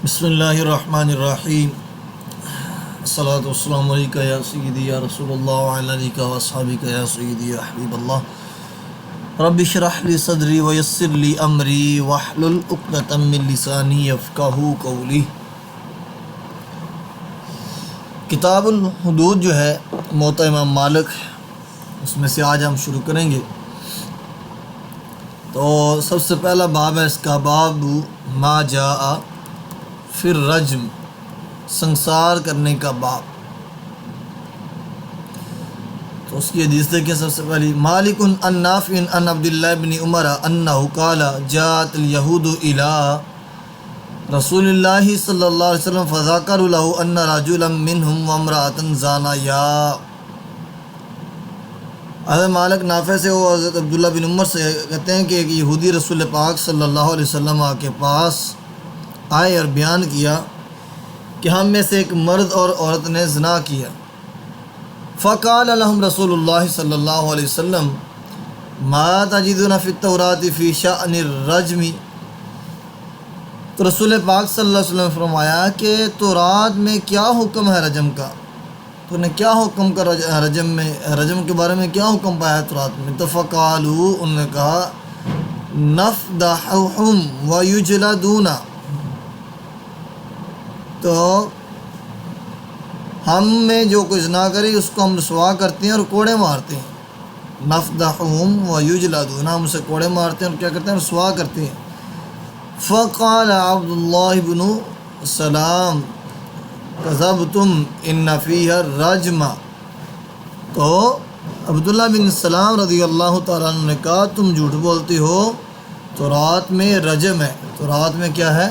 بسم اللہ الرحمن الرحیم الصلاۃ والسلام علیکہ یا سیدی یا رسول اللہ علیک و اصحابک یا سیدی یا حبیب اللہ رب اشرح لی صدری ویسر لی امری واحلل عقدۃ من لسانی یفقہوا قولی۔ کتاب الحدود جو ہے موطا امام مالک، اس میں سے آج ہم شروع کریں گے۔ تو سب سے پہلا باب ہے اس کا، باب ما جاء فی الرجم، سنسار کرنے کا باب۔ تو اس کی حدیث دیکھیں سب سے پہلی، مالک عن نافع عن عبد اللہ بن عمر انہ قال جاءت الیہود الی رسول اللہ صلی اللہ علیہ وسلم فذکروا له ان رجلا منهم وامرأة زانیا۔ حضرت مالک نافع سے وہ حضرت عبداللہ بن عمر سے کہتے ہیں کہ ایک یہودی رسول پاک صلی اللہ علیہ وسلم کے پاس آئے اور بیان کیا کہ ہم میں سے ایک مرد اور عورت نے زنا کیا۔ فقال لهم رسول اللہ صلی اللہ علیہ وسلم ما تجدون فی التوراۃ فی شأن الرجم۔ تو رسول پاک صلی اللہ علیہ وسلم نے فرمایا کہ تورات میں کیا حکم ہے رجم کا، تو نے کیا حکم کا رجم کے بارے میں کیا حکم پایا ہے تورات میں؟ تو فقالوا، انہوں نے کہا نفضحهم ویجلدون، تو ہم میں جو کوئی زنا کرے اس کو ہم رسوا کرتے ہیں اور کوڑے مارتے ہیں۔ نفضحهم ویجلدون، ہم اسے کوڑے مارتے ہیں اور کیا کرتے ہیں؟ رسوا کرتے ہیں۔ فقال عبداللہ بن سلام کذبتم ان فیہا الرجم، تو عبداللہ بن سلام رضی اللہ تعالیٰ عنہ نے کہا تم جھوٹ بولتے ہو، تورات میں رجم ہے، تورات میں کیا ہے؟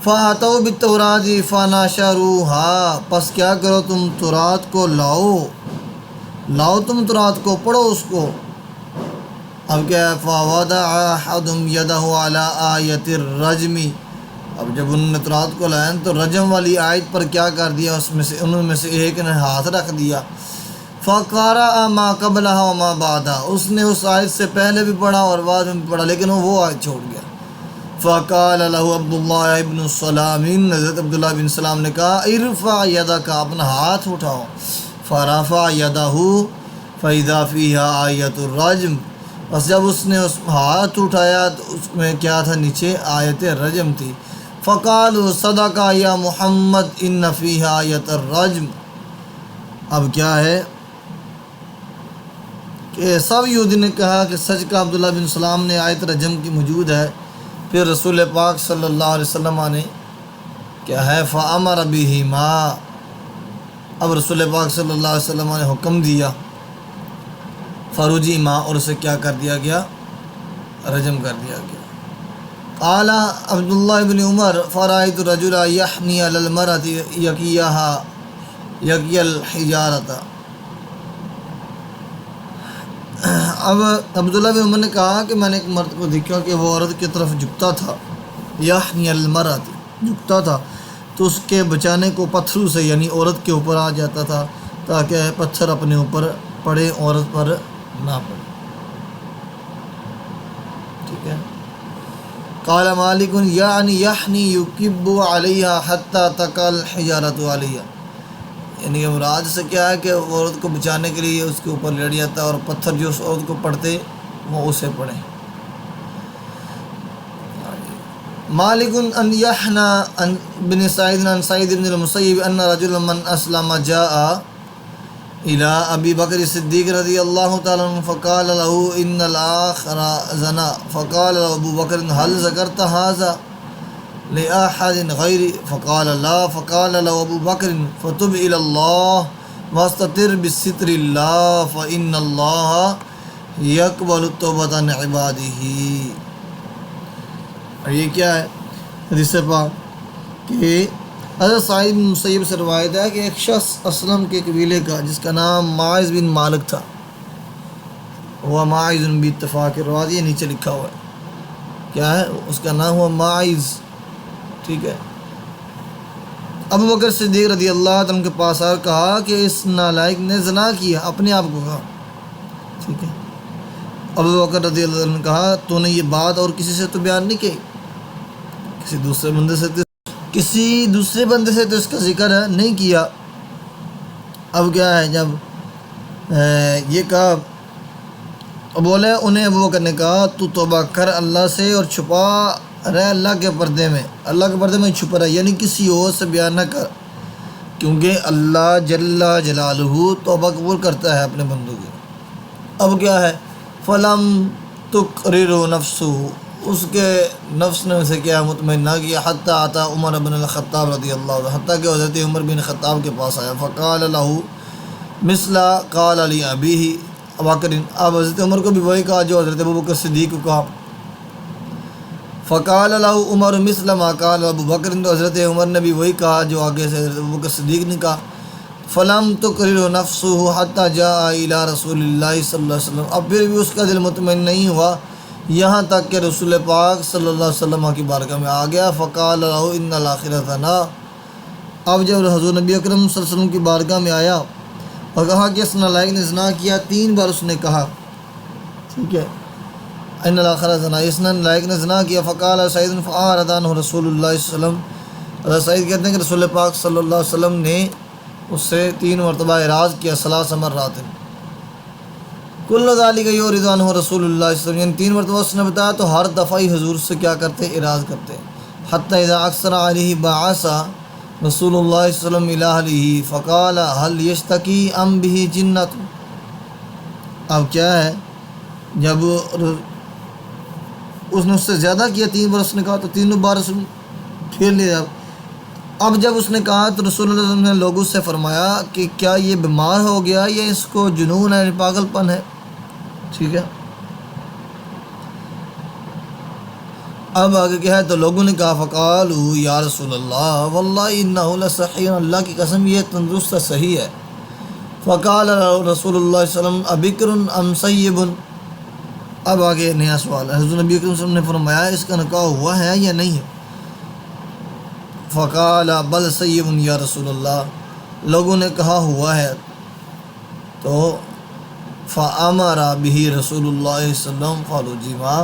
فَأَتَوْا بِالتَّوْرَاةِ فَنَشَرُوهَا، پس کیا کرو تم تورات کو لاؤ تم تورات کو، پڑھو اس کو۔ اب کیا ہے؟ فَوَضَعَ أَحَدُهُمْ يَدَهُ عَلَىٰ آيَةِ الرَّجْمِ، اب جب انہوں نے تورات کو لائیں تو رجم والی آیت پر کیا کر دیا، اس میں سے انہوں میں سے ایک نے ہاتھ رکھ دیا۔ فَقَرَأَ مَا قَبْلَهَا وَمَا بَعْدَهَا، اس نے اس آیت سے پہلے بھی پڑھا اور بعد میں بھی پڑھا، لیکن وہ آیت چھوڑ گیا۔ فقال له عبداللہ ابن سلام، حضرت عبداللہ بن سلام نے کہا ارفع یدک، اپنا ہاتھ اٹھاؤ۔ فرفع یدہ فاذا فیہا آیۃ الرجم، بس جب اس نے اس ہاتھ اٹھایا تو اس میں کیا تھا؟ نیچے آیت رجم تھی۔ فقالوا صدق یا محمد ان فیہا آیۃ الرجم۔ اب کیا ہے کہ سب یہودی نے کہا کہ سچ کا عبداللہ بن سلام نے، آیت رجم کی موجود ہے۔ پھر رسول پاک صلی اللہ علیہ وسلم نے کیا ہے؟ فَأَمَرَ بِهِمَا، اب رسول پاک صلی اللہ علیہ وسلم نے حکم دیا، فَرُجِمَا، اور اسے کیا کر دیا گیا؟ رجم کر دیا گیا۔ قال عبداللہ بن عمر فَرَأَيْتُ الرَّجُلَ يَحْنِي عَلَى الْمَرْأَةِ يَكِيَّ الْحِجَارَةَ۔ اب عبداللہ بن عمر نے کہا کہ میں نے ایک مرد کو دیکھا کہ وہ عورت کی طرف جھکتا تھا، یحنی المرأۃ، جھکتا تھا، تو اس کے بچانے کو پتھروں سے، یعنی عورت کے اوپر آ جاتا تھا تاکہ پتھر اپنے اوپر پڑے، عورت پر نہ پڑے۔ ٹھیک ہے۔ قال مالک یعنی یحنی یکب علیہا حتی تقع الحجارۃ علیہا، یعنی کہ مراد سے کیا ہے کہ وہ عورت کو بچانے کے لیے اس کے اوپر لیٹ جاتا ہے اور پتھر جو اس عورت کو پڑتے وہ اسے پڑے۔ مالک ان یحنا ان بن سعید عن سعید بن المسیب ان رجلا من اسلم جاء الى ابی بکر صدیق رضی اللہ تعالی عنہ فقال له ان الاخر زنا، فقال له ابو بکر هل ذکرت هذا لأحد غیری؟ فقال لا، فقال له ابو بکر فتب الى اللہ واستتر بستر اللہ فإن اللہ یقبل التوبۃ عن عبادہ۔ اور یہ کیا ہے؟ حدیث پاک کہ حضرت سعید بن مسیب سے روایت ہے کہ ایک شخص اسلم کے قبیلے کا جس کا نام ماعز بن مالک تھا، وہ ماعز باتفاق روایت، یہ نیچے لکھا ہوا ہے، کیا ہے اس کا نام؟ ہوا ماعز۔ ٹھیک ہے۔ ابو بکر صدیق رضی اللہ عنہ کے پاس آ کہا کہ اس نالائق نے زنا کیا، اپنے آپ کو کہا۔ ٹھیک ہے۔ ابو بکر رضی اللہ عنہ نے کہا تو نے یہ بات اور کسی سے تو بیان نہیں کی، کسی دوسرے بندے سے کسی دوسرے بندے سے تو اس کا ذکر نہیں کیا۔ اب کیا ہے، جب یہ کہا بولے انہیں ابو بکر نے کہا تو توبہ کر اللہ سے اور چھپا رہ اللہ کے پردے میں، اللہ کے پردے میں چھپا رہ، یعنی کسی اور سے بیان نہ کر، کیونکہ اللہ جل جلالہ توبہ قبول کرتا ہے اپنے بندوں کی۔ اب کیا ہے، فلم تقرر نفسہ، اس کے نفس نے اسے کیا مطمئن نہ کیا، حتی آتا عمر بن الخطاب رضی اللہ عنہ، حتیٰ کہ حضرت عمر بن خطاب کے پاس آیا، فقال لہ مثل قال علی ابیہ بکر، اب حضرت عمر کو بھی وہی کہا جو حضرت ابو بکر صدیق کو کہا، فقال لہ عمر مثل ما قال ابو بکر، تو حضرت عمر نے بھی وہی کہا جو آگے سے حضرت ابو بکر صدیق نے کہا، فلم تقرر نفسہ حتی جاء الی رسول اللہ صلی اللہ علیہ وسلم، اب پھر بھی اس کا دل مطمئن نہیں ہوا یہاں تک کہ رسول پاک صلی اللہ علیہ وسلم کی بارگاہ میں آ گیا، فقال لہ ان الاخرتنا، اب جب حضور نبی اکرم صلی اللہ علیہ وسلم کی بارگاہ میں آیا اور کہا کہ اس نالائق نے زنا کیا، 3 بار اس نے کہا، ٹھیک ہے، ان الاخرہ زنا، اس نالائق نے زنا کیا، فقال سعید فاعرض عنہ رسول اللہ صلی اللہ علیہ وسلم، حضرت سعید کہتے ہیں کہ رسول پاک صلی اللہ علیہ وسلم نے اس سے 3 مرتبہ اعراض کیا، 3 مرات، کل ذالک یعرض عنہ رسول اللہ صلی اللہ علیہ وسلم، یعنی 3 مرتبہ اس نے بتایا تو ہر دفعہ ہی حضور سے کیا کرتے، اعراض کرتے، حتی اذا اکثر علیہ بعث رسول اللہ صلی اللہ علیہ وسلم الی اہلہ فقال هل یشتکی ام بہ جنۃ، اب کیا ہے، جب اس نے اس سے زیادہ کیا، 3 بار اس نے کہا تو 3 بار اس نے پھیر لیا، اب جب اس نے کہا تو رسول اللہ صلی اللہ علیہ وسلم نے لوگوں سے فرمایا کہ کیا یہ بیمار ہو گیا یا اس کو جنون ہے، پاگل پن ہے، ٹھیک ہے۔ اب آگے کیا ہے، تو لوگوں نے کہا فقالوا یا رسول اللہ واللہ انہ لصحیح، اللہ کی قسم یہ تندرست صحیح ہے، فقال رسول اللہ صلی اللہ علیہ وسلم ابکر ام سیب، اب آگے نیا سوال ہے، حضور نبی کریم صلی اللہ علیہ وسلم نے فرمایا اس کا نکاح ہوا ہے یا نہیں ہے، فقال بل سیب یا رسول اللہ، لوگوں نے کہا ہوا ہے، تو فامر بہ رسول اللہ صلی اللہ علیہ وسلم فرجما،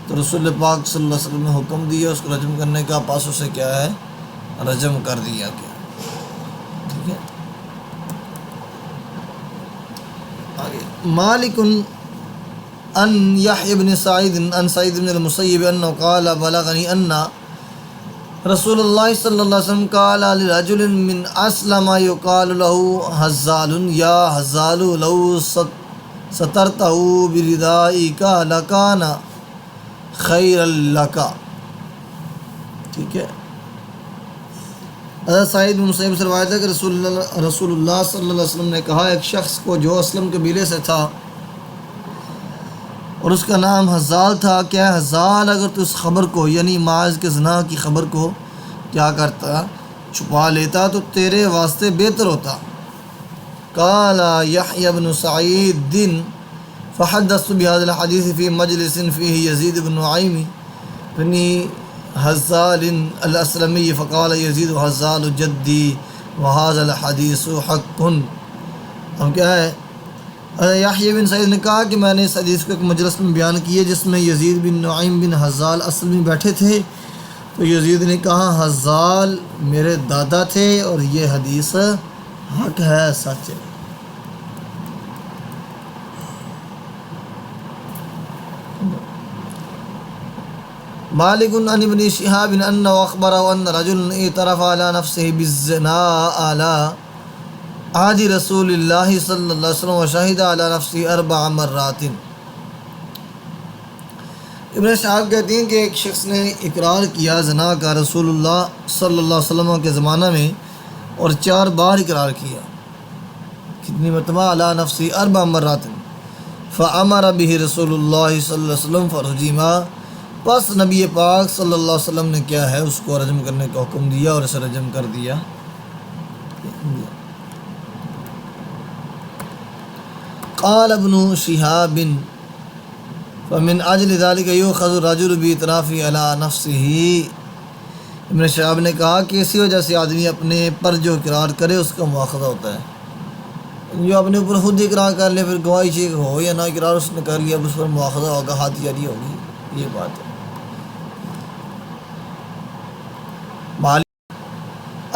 تو رسول پاک صلی اللہ علیہ وسلم نے حکم دیا اس کو رجم کرنے کا، پاس اسے کیا ہے، رجم کر دیا گیا، ٹھیک ہے۔ آگے مالک ان یحیی بن سعید ان سعید بن المسیب انہ قال بلغنی ان رسول اللہ صلی اللہ علیہ وسلم قال لرجل من اسلم یقال له حزال یا حزال لو سترتہ بردائک لکان خیر لکا، ٹھیک ہے۔ حضرت سعید بن مسیب سے روایت ہے کہ رسول اللہ صلی اللہ علیہ وسلم نے کہا ایک شخص کو جو اسلم قبیلے سے تھا اور اس کا نام حزال تھا، کیا حزال اگر تو اس خبر کو یعنی معاذ کے زنا کی خبر کو کیا کرتا، چھپا لیتا تو تیرے واسطے بہتر ہوتا۔ قال یحیی بن سعید فحدثت بهذا الحديث في مجلس فيه يزيد بن نعيم بن حزال الاسلمي فقال يزيد حزال جدي وهذا الحديث حق، ہم کیا ہے، یحییٰ بن سعید نے کہا کہ میں نے اس حدیث کو ایک مجلس میں بیان کی ہے جس میں یزید بن نعیم بن حزال اصل میں بیٹھے تھے، تو یزید نے کہا حزال میرے دادا تھے اور یہ حدیث حق ہے، سچ ہے۔ مالک عن ابن شہاب انہ اخبرہ ان رجلا اعترف علی نفسہ بالزنا علی عہد رسول اللہ صلی اللہ علیہ وسلم وشہد علی نفسہ 4 مرات، ابن شہاب کہتے ہیں کہ ایک شخص نے اقرار کیا زنا کا رسول اللہ صلی اللہ علیہ وسلم کے زمانہ میں اور 4 بار اقرار کیا، کتنی مرتبہ، علی نفسہ 4 مرات، فامر بہ رسول اللہ صلی اللہ علیہ وسلم فرجم، پس نبی پاک صلی اللہ علیہ وسلم نے کیا ہے اس کو رجم کرنے کا حکم دیا اور اسے رجم کر دیا۔ قال ابن شہاب فمن اجل ذلك یؤخذ الرجل باعتراف علی نفسہ، ابن شہاب نے کہا کہ اسی وجہ سے آدمی اپنے پر جو اقرار کرے اس کا مواخذہ ہوتا ہے، جو اپنے اوپر خود اقرار کر لے پھر گواہی شیخ ہو یا نہ اقرار اس نے کر لیا، اب اس پر مواخذہ ہوگا، ہاتھ جاری ہوگی، یہ بات ہے۔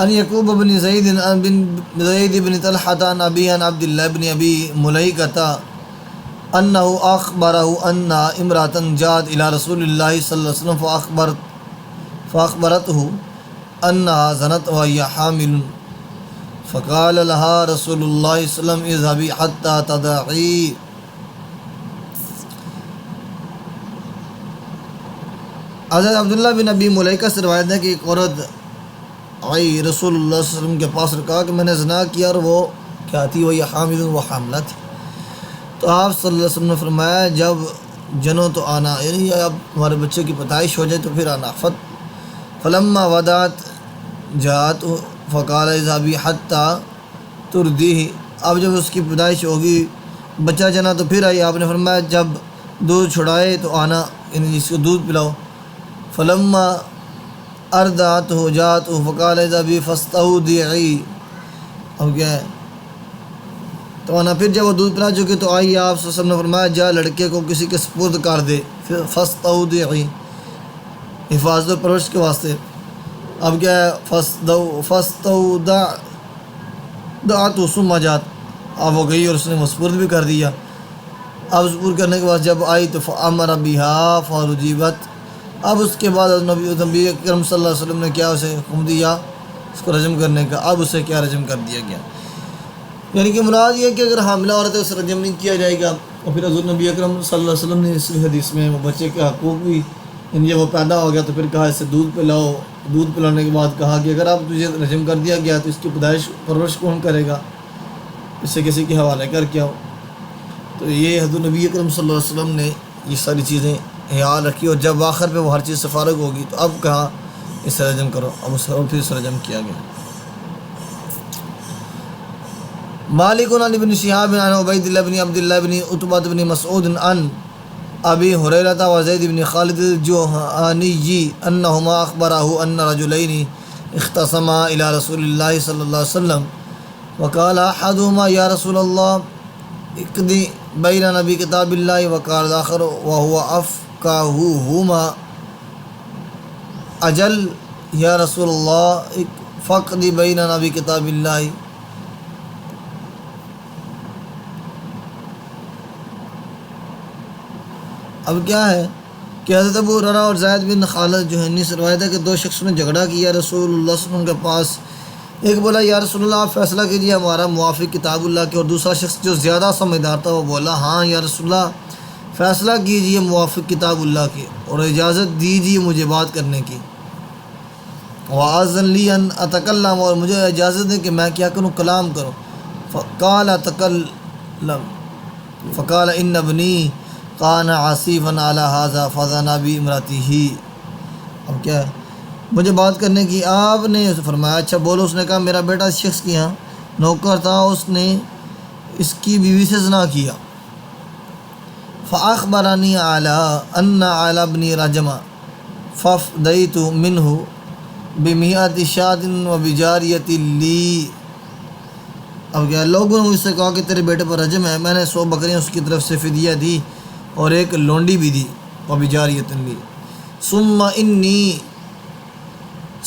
ان یعقوب بن زید بن طلحہ عن ابی عن عبد اللہ بن ابی ملیکۃ انہ اخبرہ ان امرأۃ جاءت الی رسول اللہ صلی اللہ علیہ وسلم فاخبرته انها زنت وهي حامل فقال لها رسول اللہ صلی اللہ علیہ وسلم اذهبي حتى تضعي. حضرت عبداللہ بن ابی ملیکہ سے روایت ہے کہ ایک عورت آئی رسول اللہ صلی اللہ علیہ وسلم کے پاس اور کہا کہ میں نے زنا کیا اور وہ کیا تھی، وہ یہ حامل، وہ حاملہ تھی. تو آپ صلی اللہ علیہ وسلم نے فرمایا جب جنو تو آنا، یعنی اب ہمارے بچے کی پیدائش ہو جائے تو پھر آنا. فلما ودات جات فقال اذهبي حتى ترضيه. اب جب اس کی پیدائش ہوگی، بچہ جنا تو پھر آئی. آپ نے فرمایا جب دودھ چھڑائے تو آنا، یعنی اس کو دودھ پلاؤ. فلما اردعته جاءته فقال اذهبي فاستودعي. اب کیا ہے تو آنا، پھر جب وہ دودھ پلا چکے تو آئی. آپ صلی اللہ علیہ وسلم نے فرمایا جا لڑکے کو کسی کے سپرد کر دے. پھر فاستودعي حفاظت و پرورش کے واسطے. اب کیا ہے فاستودعته ثم جاءت. اب وہ گئی اور اس نے سپرد بھی کر دیا. اب سپرد کرنے کے بعد جب آئی تو فامر بها فرجبت. اب اس کے بعد نبی اکرم صلی اللہ علیہ وسلم نے کیا اسے حکم دیا اس کو رجم کرنے کا. اب اسے کیا رجم کر دیا گیا، یعنی کہ مراد یہ ہے کہ اگر حاملہ عورت ہے اسے رجم نہیں کیا جائے گا. اور پھر حضرت نبی اکرم صلی اللہ علیہ وسلم نے اس حدیث میں وہ بچے کے حقوق بھی، یعنی جب وہ پیدا ہو گیا تو پھر کہا اسے دودھ پلاؤ. دودھ پلانے کے بعد کہا کہ اگر آپ تجھے رجم کر دیا گیا تو اس کی پیدائش پرورش کون کرے گا، اسے کسی کے حوالے کر کے آؤ. تو یہ حضرت نبی اکرم صلی اللہ علیہ وسلم نے یہ ساری چیزیں خیال رکھی، اور جب آخر پہ وہ ہر چیز سے فارغ ہوگی تو اب کہا اسے رجم کرو. اب اسے اور پھر اسے رجم کیا گیا. مالک عن ابن شہاب عن عبید اللہ بن عبد اللہ بن عتبہ بن مسعود عن ابی ہریرہ و زید بن خالد الجہانی انہما اخبرہ ان رجلین اختصما الی رسول اللہ صلی اللہ علیہ وسلم وقال احدہما یا رسول اللہ اقضی بیننا بکتاب اللہ وقال الآخر وهو افقہہما اجل یا رسول اللہ فاقضی بیننا بکتاب اللہ. اب کیا ہے کہ حضرت ابو ہریرہ اور زید بن خالد جہنی سے روایت ہے کہ دو شخصوں نے جھگڑا کیا رسول اللہ صلی اللہ علیہ وسلم کے پاس. ایک بولا یا رسول اللہ آپ فیصلہ کیجیے ہمارا موافق کتاب اللہ کے، اور دوسرا شخص جو زیادہ سمجھدار تھا وہ بولا ہاں یا رسول اللہ فیصلہ کیجیے موافق کتاب اللہ کے اور اجازت دیجیے مجھے بات کرنے کی. وَأَذَنْ لِي أَنْ أَتَكَلَّمَ، اور مجھے اجازت دے کہ میں کیا کروں، کلام کروں. فَقَالَ تَكَلَّمْ فَقَالَ إِنَّ ابْنِي كَانَ عَصِيفًا عَلَى هَذَا فَزَنَا بِامْرَأَتِهِ. اب کیا ہے مجھے بات کرنے کی. آپ نے فرمایا اچھا بولو. اس نے کہا میرا بیٹا اس شخص کے یہاں نوکر تھا، اس نے اس کی بیوی سے زنا کیا. فَأَخْبَرَنِي عَلَىٰ أَنَّ عَلَىٰ ابْنِي رَجْمًا فَافْدَيْتُ مِنْهُ بِمِئَةِ شَاةٍ وَبِجَارِيَةٍ لِّي. اب کیا لوگوں نے مجھ سے کہا کہ تیرے بیٹے پر رجم ہے، میں نے 100 بکریاں اس کی طرف سے فدیہ دی اور ایک لونڈی بھی دی. وَبِجَارِيَةٍ لِّي ثُمَّ إِنِّي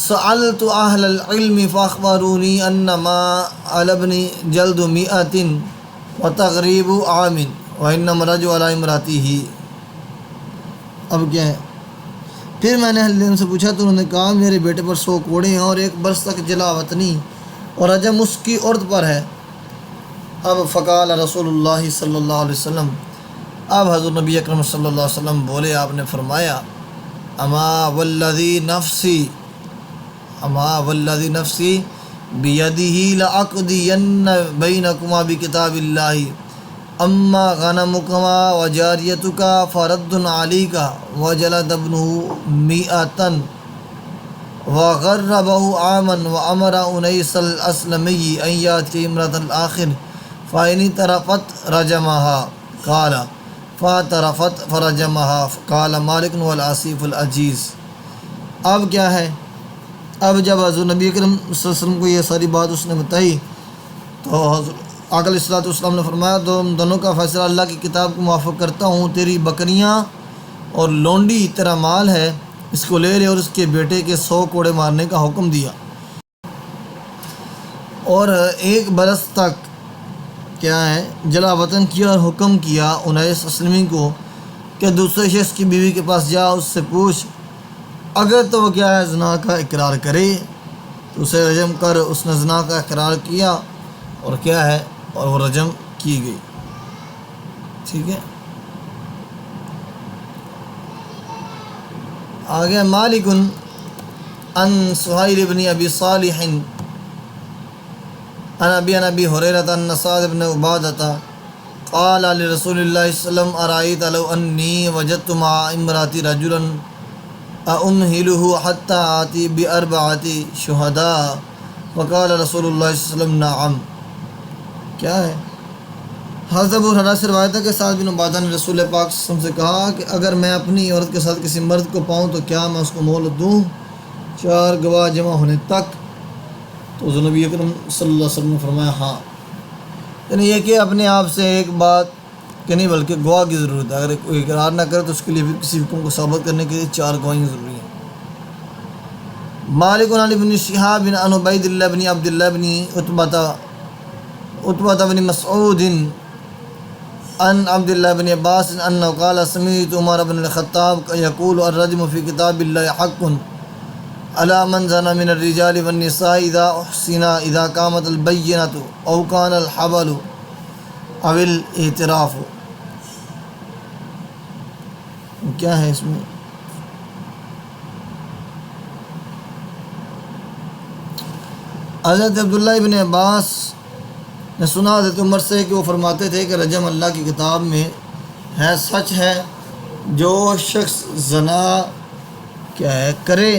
سألت أهل العلم فأخبروني أن ما على ابن جلد 100 وتغريب عام وإنما الرجل على امرأته. اب کیا ہے پھر میں نے اہل علم سے پوچھا تو انہوں نے کہا میرے بیٹے پر 100 کوڑے ہیں اور 1 برس تک جلا وطنی اور رجم اس کی عورت پر ہے. اب فقال رسول اللہ صلی اللہ علیہ وسلم، اب حضرت نبی اکرم صلی اللہ علیہ وسلم بولے، آپ نے فرمایا اما والذی نفسی بیدہ لأقضین بینکما بکتاب اللہ اما غنمکما وجاریتکا فرد علیکا وجلد ابنہ 100 وغربہ عاما وامر انیس الاسلمی ان یاتی امرأة الآخر فإن اعترفت رجمہا قال فاعترفت فرجمہا قال مالک والعصیف العجیز. اب کیا ہے اب جب حضور نبی اکرم صلی اللہ علیہ وسلم کو یہ ساری بات اس نے بتائی تو حضرت آقا علیہ الصلوۃ والسلام نے فرمایا دونوں کا فیصلہ اللہ کی کتاب کو موافق کرتا ہوں. تیری بکریاں اور لونڈی تیرا مال ہے، اس کو لے لے، اور اس کے بیٹے کے 100 کوڑے مارنے کا حکم دیا. اور 1 برس تک کیا ہے جلا وطن کیا اور حکم کیا انیس اسلمی کو کہ دوسرے شخص کی بیوی کے پاس جا، اس سے پوچھ، اگر تو وہ کیا ہے زنا کا اقرار کرے تو اسے رجم کر۔ اس نے زنا کا اقرار کیا اور کیا ہے اور وہ رجم کی گئی۔ ٹھیک ہے، آگے مالک ان سہیل بن ابی صالح عن ابی ہریرہ ان سعد بن عبادہ قال لرسول اللہ صلی اللہ علیہ وسلم ارأیت لو انی وجدت مع امراتی رجلا أمهله حتى آتی بأربعة شہداء وقال رسول اللہ صلی اللہ علیہ وسلم نعم۔ کیا ہے؟ حضرت ابو ہریرہ سے روایت ہے کہ سعد بن عبادہ نے رسول پاک صلی اللہ علیہ وسلم سے کہا کہ اگر میں اپنی عورت کے ساتھ کسی مرد کو پاؤں تو کیا میں اس کو مہلت دوں 4 گواہ جمع ہونے تک؟ تو حضور نبی اکرم صلی اللہ علیہ وسلم نے فرمایا ہاں، یعنی یہ کہ اپنے آپ سے ایک بات کہ نہیں بلکہ گواہ کی ضرورت ہے۔ اگر کوئی اقرار نہ کرے تو اس کے لیے بھی کسی حکم کو ثابت کرنے کے لیے 4 گواہیاں ضروری ہیں۔ مالک عن ابن شہاب عن عبید اللہ بن عبد اللہ بن عتبہ بن مسعود عن عبد اللہ بن عباس انہ قال سمعت عمر بن الخطاب یقول الرجم فی کتاب اللہ حق علی من زنى من الرجال والنساء اذا احسنا اذا قامت البینۃ او کان الحبل او الاعتراف۔ کیا ہے اس میں؟ حضرت عبداللہ ابن عباس نے سنا حضرت عمر سے کہ وہ فرماتے تھے کہ رجم اللہ کی کتاب میں ہے، سچ ہے، جو شخص زنا کیا ہے کرے،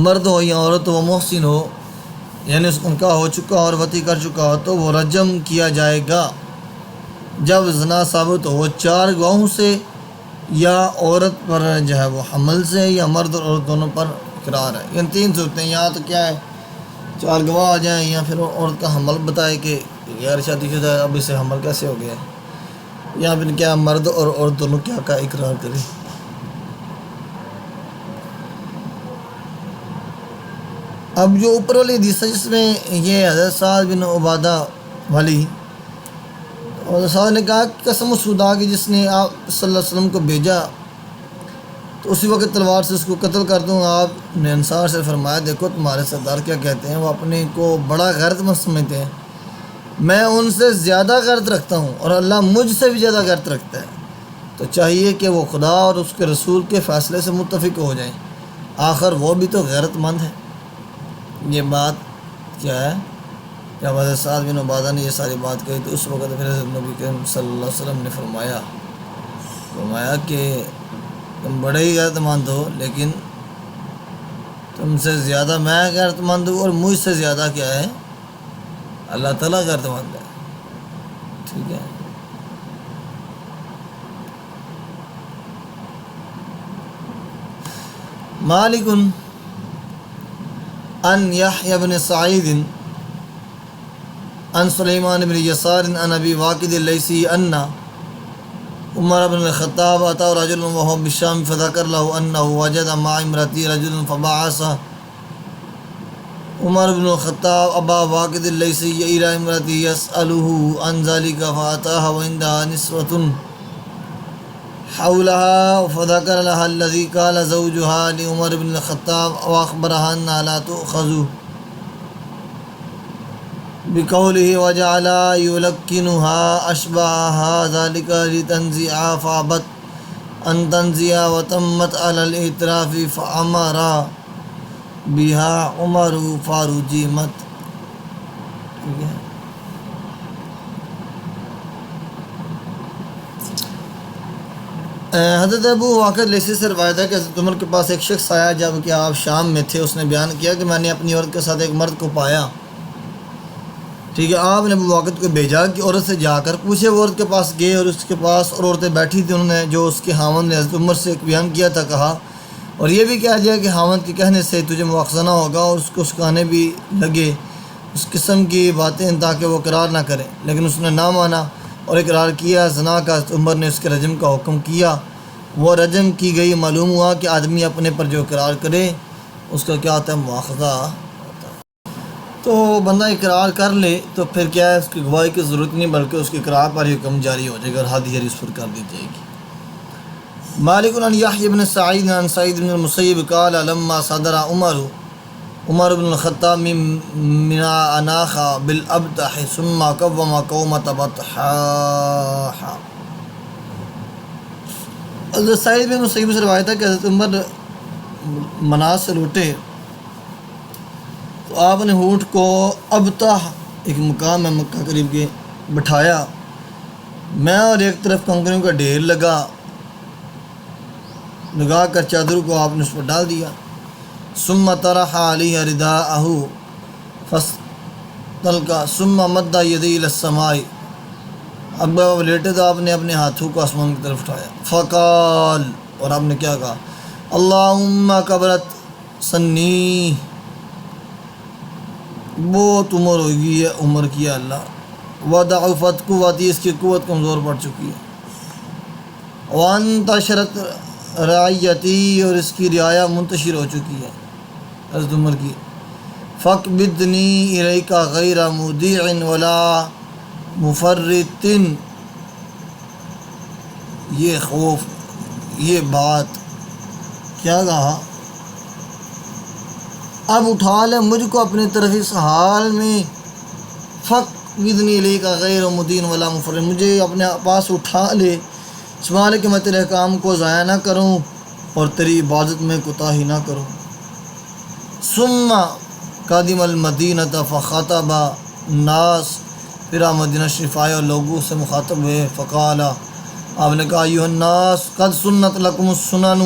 مرد ہو یا عورت ہو، محسن ہو یعنی ان کا ہو چکا اور وطی کر چکا ہو تو وہ رجم کیا جائے گا جب زنا ثابت ہو 4 گواہوں سے، یا عورت پر جو ہے وہ حمل سے، یا مرد اور عورت دونوں پر اقرار ہے۔ یعنی 3 صورتیں، یا تو کیا ہے 4 گواہ آ جائیں، یا پھر عورت کا حمل بتائے کہ غیر شادی شدہ ہے اب اسے حمل کیسے ہو گیا ہے، یا پھر کیا مرد اور عورت دونوں کیا کا اقرار کرے۔ اب جو اوپر والی حدیث ہے جس میں یہ حضرت سعد بن عبادہ والی، اور سعد نے کہا کہ قسم اس خدا کی جس نے آپ صلی اللہ علیہ وسلم کو بھیجا تو اسی وقت تلوار سے اس کو قتل کر دوں۔ آپ نے انصار سے فرمایا دیکھو تمہارے سردار کیا کہتے ہیں، وہ اپنے کو بڑا غیرت مند سمجھتے ہیں، میں ان سے زیادہ غیرت رکھتا ہوں اور اللہ مجھ سے بھی زیادہ غیرت رکھتا ہے، تو چاہیے کہ وہ خدا اور اس کے رسول کے فیصلے سے متفق ہو جائیں، آخر وہ بھی تو غیرت مند ہے۔ یہ بات کیا ہے، جب حضرت سعد بن عبادہ نے یہ ساری بات کہی تو اس وقت پھر حضرت نبی کریم صلی اللہ علیہ وسلم نے فرمایا کہ تم بڑے ہی غیرت مند ہو، لیکن تم سے زیادہ میں غیرت مند ہوں اور مجھ سے زیادہ کیا ہے اللہ تعالیٰ غیرت مند ہے۔ ٹھیک ہے، مالک ان یحیی بن سعید ان سلیمان بن یسار ان ابی واقد اللیثی ان عمر بن الخطاب اتى رجل وهو بالشام فذكر له انه وجد مع امرأته رجلا فبعث عمر بن الخطاب ابا واقد اللیثی الى امرأته يسأله عن ذلك فأتاها وعندها نسوة حولها فذكر لها الذي قال زوجها لعمر بن الخطاب واخبرها انها لا تؤخذ بقوله وجعل يلكنها اشباهها ذلك لتنزيع فابت ان تنزيع وتمت على الاعتراف فامر بها عمر فرجمت۔ حضرت ابو واقد لیثی سے روایت ہے کہ حضرت عمر کے پاس ایک شخص آیا جب کہ آپ شام میں تھے، اس نے بیان کیا کہ میں نے اپنی عورت کے ساتھ ایک مرد کو پایا۔ ٹھیک ہے، آپ نے ابو واقد کو بھیجا کہ عورت سے جا کر پوچھے۔ وہ عورت کے پاس گئے اور اس کے پاس اور عورتیں بیٹھی تھیں، انہوں نے جو اس کے خاوند نے حضرت عمر سے ایک بیان کیا تھا کہا، اور یہ بھی کہا جائے کہ خاوند کے کہنے سے تجھے مواخذہ نہ ہوگا، اور اس کو سکھانے بھی لگے اس قسم کی باتیں تاکہ وہ اقرار نہ کرے، لیکن اس نے نہ مانا اور اقرار کیا زنا کا۔ حضرت عمر نے اس کے رجم کا حکم کیا، وہ رجم کی گئی۔ معلوم ہوا کہ آدمی اپنے پر جو اقرار کرے اس کا کیا ہوتا ہے مواخذہ ہوتا ہے۔ تو بندہ اقرار کر لے تو پھر کیا ہے، اس کی گواہی کی ضرورت نہیں، بلکہ اس کے اقرار پر ہی حکم جاری ہو جائے گا اور حد ہی اس پر کر دی جائے گی۔ مالک عن یحیی بن سعید عن سعید بن المسیب قال لما صدر عمر بن الخطاب من اناخا بالابتح ثم قوم قومة بطحاء۔ حضرت سعید بن مسیب سے روایت ہے کہ حضرت عمر مناس سے لوٹے تو آپ نے اونٹ کو ابتح، ایک مقام ہے مکہ قریب کے، بٹھایا، میں اور ایک طرف کنکریوں کا ڈھیر لگا کر چادر کو آپ نے اس پر ڈال دیا۔ ثم طرح علیہ رداءہ فاستلقى ثم مد یدیہ الی السماء۔ اب لیٹے تو آپ نے اپنے ہاتھوں کو آسمان کی طرف اٹھایا، فقال، اور آپ نے کیا کہا، اللہم کبرت سنی، بہت عمر ہو گئی ہے عمر کی اللہ، وضعفت قوتی، اس کی قوت کمزور پڑ چکی ہے، وانتشرت رعیتی، اور اس کی رعایا منتشر ہو چکی ہے حضرت عمر کی، فاقبضنی الیک غیر مودع ولا مفرط۔ یہ خوف، یہ بات کیا کہا، اب اٹھا لے مجھ کو اپنی طرف اس حال میں، فاقبضنی الیک غیر مودع ولا مفرط، مجھے اپنے پاس اٹھا لے، اس معنی کہ میں تیرے کام کو ضائع نہ کروں اور تیری عبادت میں کوتاہی نہ کروں۔ ثم قادم المدینۃ فخاطب الناس، پھر آپ مدینہ شریف آئے اور لوگوں سے مخاطب ہوئے، فقال، آپ نے کہا، ایھا الناس قد سنت لکم السنن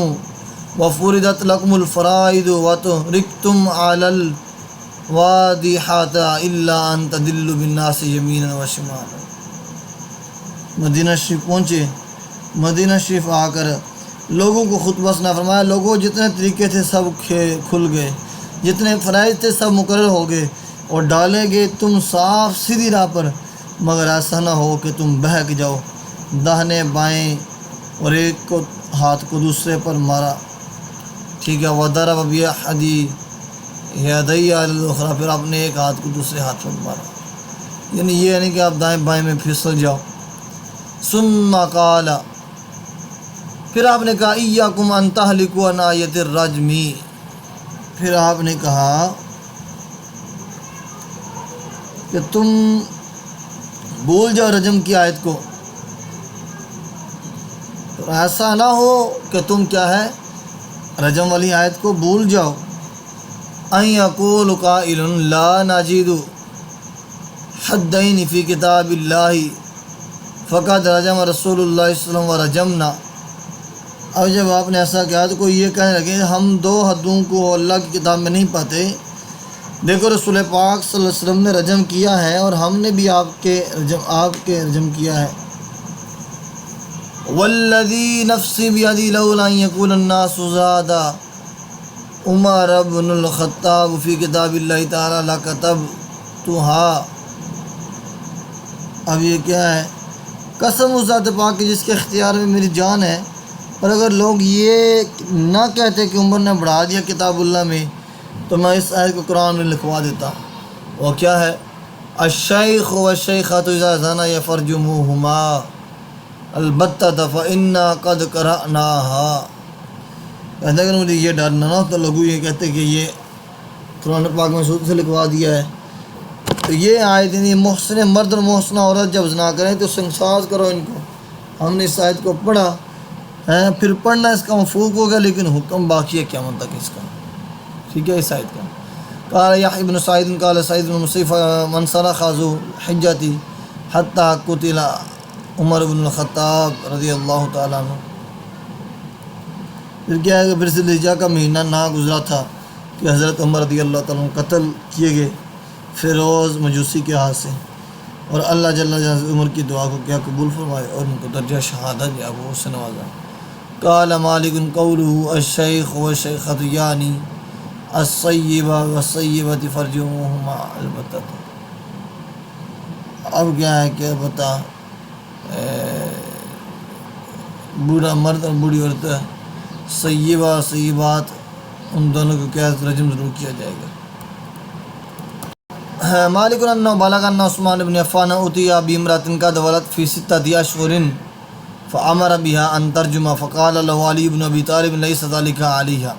وفرضت لکم الفرائض وترکتم علی الواضحات الا ان تضلوا بالناس یمینا وشمالا۔ مدینہ شریف پہنچے، مدینہ شریف آ کر لوگوں کو خطبہ سنا، فرمایا، لوگوں جتنے طریقے تھے سب کھل گئے، جتنے فرائض تھے سب مقرر ہو گئے اور ڈالے گئے تم صاف سیدھی راہ پر، مگر ایسا نہ ہو کہ تم بہک جاؤ داہنے بائیں اور ایک کو ہاتھ کو دوسرے پر مارا، ٹھیک ہے، وضرب بأحدی یدیہ علی الاخری، پھر آپ نے ایک ہاتھ کو دوسرے ہاتھ پر مارا، یعنی یہ نہیں کہ آپ دائیں بائیں میں پھسل جاؤ۔ ثم قال، پھر آپ نے کہا، ایاکم ان تہلکوا عن آیۃ الرجم، پھر آپ نے کہا کہ تم بھول جاؤ رجم کی آیت کو، تو ایسا نہ ہو کہ تم کیا ہے رجم والی آیت کو بھول جاؤ۔ ان یقول قائل لا نجد حدین فی کتاب اللہ فقد رجم رسول اللہ صلی اللہ علیہ وسلم ورجمنا۔ اب جب آپ نے ایسا کہا تو کوئی یہ کہنے لگے ہم دو حدوں کو اللہ کی کتاب میں نہیں پاتے، دیکھو رسول پاک صلی اللہ علیہ وسلم نے رجم کیا ہے اور ہم نے بھی آپ کے رجم کیا ہے۔ والذی نفسی بیدی لولا ان یقول الناس زادا عمر بن الخطاب فی کتاب اللہ تعالی لکتبتھا۔ اب یہ کیا ہے، قسم اس ذات پاک کی جس کے اختیار میں میری جان ہے، اور اگر لوگ یہ نہ کہتے کہ عمر نے بڑھا دیا کتاب اللہ میں تو میں اس آیت کو قرآن میں لکھوا دیتا۔ وہ کیا ہے، الشیخ والشیخۃ اذا زنیا فرجموہما البتۃ فإنا قد قرأناہا۔ کہتے ہیں کہ مجھے یہ ڈر نہ ہو تو لوگ یہ کہتے کہ یہ قرآن پاک میں سود سے لکھوا دیا ہے، تو یہ آیت یعنی محسن مرد اور محسنہ عورت جب زنا کریں تو سنساز کرو ان کو۔ ہم نے اس آیت کو پڑھا ہے، پھر پڑھنا اس کا مفہوم ہوگا لیکن حکم باقی ہے قیامت تک اس کا، ٹھیک ہے، اس آیت کا۔ قال یحیی بن سعید قال سعید بن مسیب من سلخ ذو الحجۃ حتی قتل عمر بن الخطاب رضی اللہ تعالیٰ عنہ۔ پھر کیا ہے کہ پھر ذی الحجہ کا مہینہ نہ گزرا تھا کہ حضرت عمر رضی اللہ تعالیٰ عنہ قتل کیے گئے فیروز مجوسی کے ہاتھ سے، اور اللہ جل جلالہ عمر کی دعا کو کیا قبول فرمائے اور ان کو درجہ شہادت یا وہ اس سے نوازا۔ قال مالک قولہ الشیخ والشیخۃ یعنی الصیبہ والصیبۃ فرجموہما البتۃ۔ اب کیا ہے کہ بتا بوڑھا مرد اور بوڑھی عورت صیبہ صیبات ان دونوں کو کیا رجم ضرور کیا جائے گا۔ مالک انہ بلغ ان عثمان بن عفان اتیا بامرأة قد ولدت في 6 أشهر فامر بها ان ترجم فقال له علي بن ابي طالب ليس ذلك عليها۔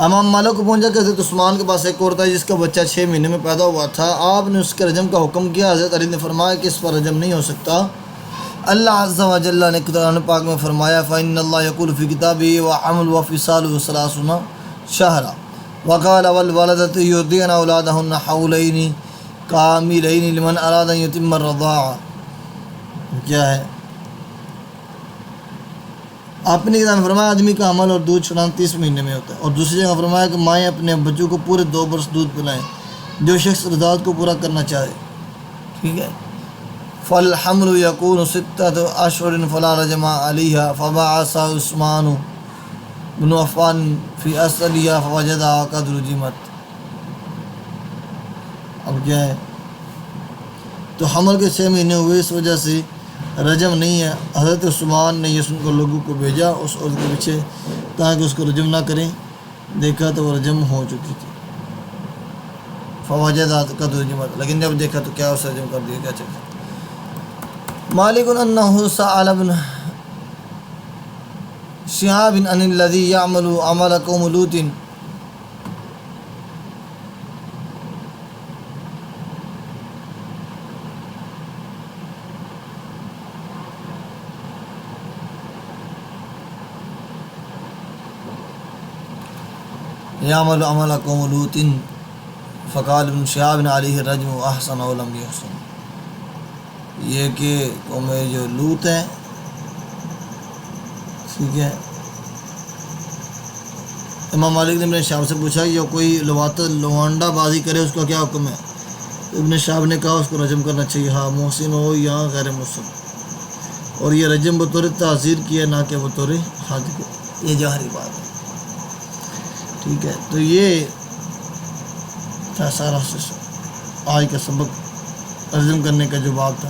امام مالک کو پہنچا کہ حضرت عثمان کے پاس ایک عورت ہے جس کا بچہ 6 مہینے میں پیدا ہوا تھا، آپ نے اس کے رجم کا حکم کیا۔ حضرت علی نے فرمایا کہ اس پر رجم نہیں ہو سکتا۔ اللہ عز و جل نے قرآن پاک میں فرمایا فإن اللہ یقول فی کتابہ وحمل وفصال 30 شہرا وقال والوالدۃ یرضعن اولادہن حولین کاملین لمن اراد ان یتم الرضاعہ۔ کیا ہے؟ آپ نے کتاب میں فرمایا آدمی کا حمل اور دودھ چھڑانا 30 مہینے میں ہوتا ہے، اور دوسری جگہ فرمایا کہ مائیں اپنے بچوں کو پورے 2 برس دودھ پلائیں جو شخص رضاعت کو پورا کرنا چاہے۔ ٹھیک ہے۔ فالحمل یکون 6 أشهر فلا رجم علیہا فبعث عثمان بن عفان فی اصلها فوجدها قد رجمت۔ اب کیا ہے؟ تو حمل کے 6 مہینے ہوئے، اس وجہ سے رجم نہیں ہے۔ حضرت عثمان نے یسن کو لوگوں کو بھیجا اس عورت کے پیچھے تاکہ اس کو رجم نہ کریں، دیکھا تو وہ رجم ہو چکی تھی۔ فوجدها قد رجمت، لیکن جب دیکھا تو کیا اسے رجم کر دیا، کیا چکا۔ مالک انہ سأل ابن شہاب عن الذی یعمل عمل قوم لوط یعمل عمل قوم لوط فقال ابن شہاب علیہ الرجم احسن ولم یحسن۔ یہ کہ قوم جو لوط ہے، ٹھیک ہے، امام مالک نے ابن شہاب سے پوچھا کہ کوئی لوانڈا بازی کرے اس کا کیا حکم ہے؟ ابن شہاب نے کہا اس کو رجم کرنا چاہیے، ہاں محسن ہو یا غیر محسن، اور یہ رجم بطور تعزیر کیا نہ کہ بطور حد کو، یہ ظاہری بات ہے۔ ٹھیک ہے، تو یہ تھا سارا آج کا سبق، رجم کرنے کا جو باب تھا۔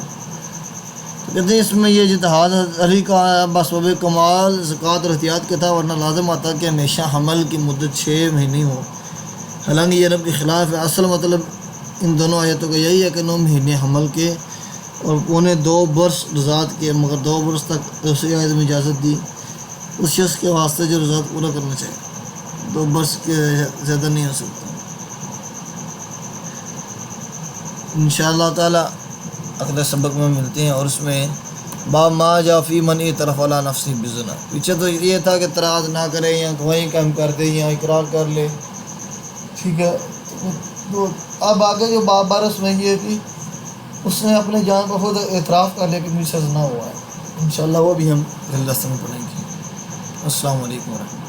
کہتے ہیں اس میں یہ اجتہاد علی کا بسبب کمال زکوٰۃ اور احتیاط کا تھا، ورنہ لازم آتا کہ ہمیشہ حمل کی مدت 6 مہینے ہو۔ حالانکہ یہ رب کے خلاف ہے۔ اصل مطلب ان دونوں آیتوں کا یہی ہے کہ 9 مہینے حمل کے اور 2.25 برس رضاعت کے، مگر 2 برس تک دوسری آیت میں اجازت دی اس شخص کے واسطے جو رضاعت پورا کرنا چاہیے، 2 برس کے زیادہ نہیں ہو سکتا۔ انشاءاللہ تعالی اگلے سبق میں ملتے ہیں، اور اس میں باب ما جاء فی من اعترف علی نفسہ بالزنا۔ پیچھے تو یہ تھا کہ اعتراض نہ کرے یا گواہی کم کر دے یا اقرار کر لے، ٹھیک ہے۔ تو اب آگے جو باب بارس میں یہ تھی، اس نے اپنے جان کو خود اعتراف کر لیا کہ مجھ سے زنا ہوا ہے۔ انشاءاللہ وہ بھی ہم اگلے درس میں پڑھیں گے۔ السلام علیکم ورحمۃ اللہ۔